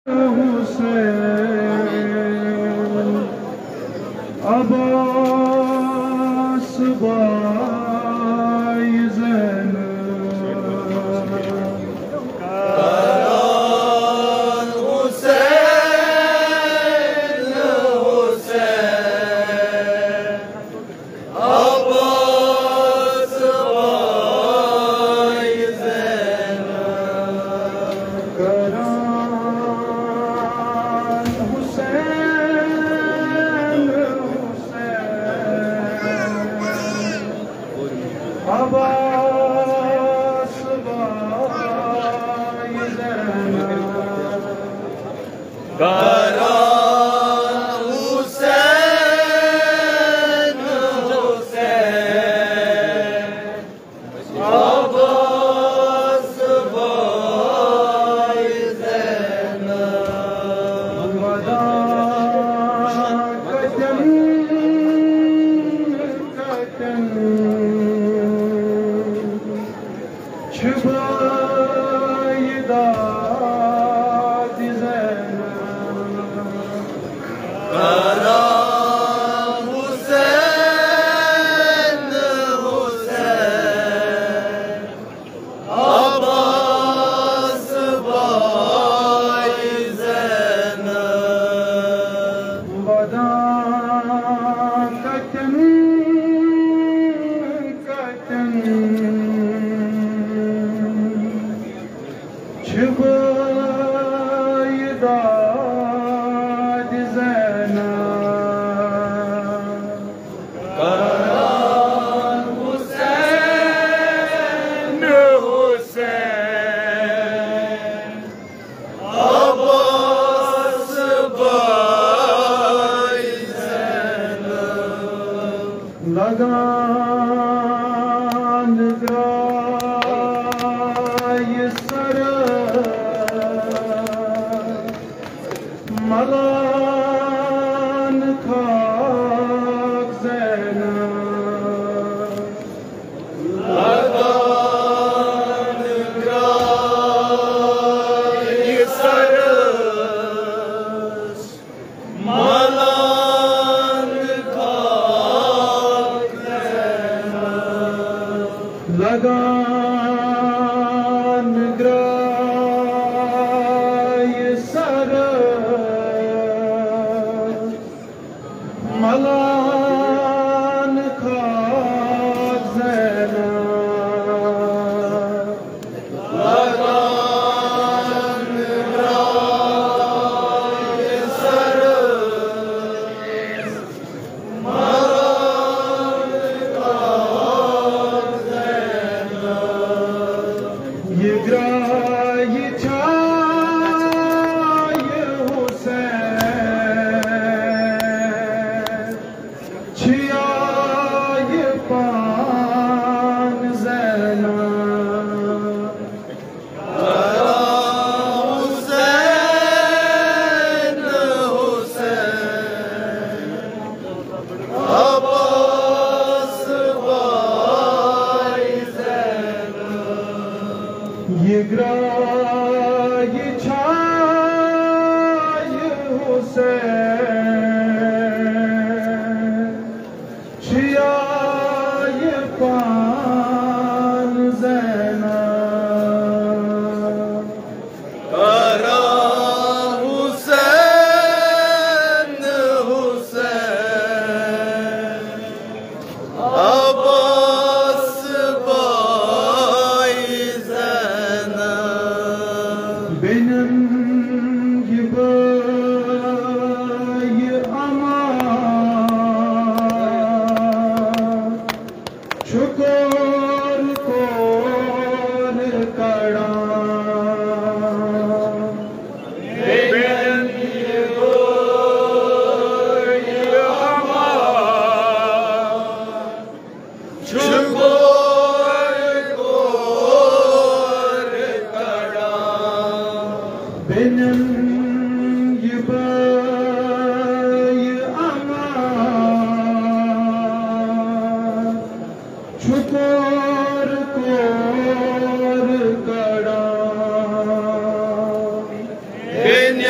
हुसैन अब्बास भाई ज़ैनब करान हुसैन हुसैन अब्बास भाई ज़ैनब करान हुसैन अब्बास भाई ज़ैनब करान हुसैन हुसैन अब्बास भाई ज़ैनब वदा कदम कदम छुपाए दाद ज़ैनब करान हुसैन हुसैन अब्बास भाई ज़ैनब वदा कदम कदम छुपाए दाद ज़ैनब करान हुसैन हुसैन अब्बास भाई ज़ैनब लगान ग्राय सर मलान खाक ज़ैनब लगान ग्राय सरस मलान खाक ज़ैनब लगान ग्राय सर मलान खाक ज़ैनब लगान ग्राय सरस मलान खाक ज़ैनब ये ग्राय छाय हुसैन छियाय पान ज़ैनब करान हुसैन हुसैन अब्बास भाई ज़ैनब ये ग्राय छाय हुसैन छियाय पान ज़ैनब करान हुसैन हुसैन अब्बास भाई ज़ैनब बिनम ये बाय अमा शुक्र कोर कड़ा बेन ये गोय हमा शुक्र कोर कड़ा बिनम ये बाय अमा शुक्र कोर कड़ा बेन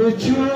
Would you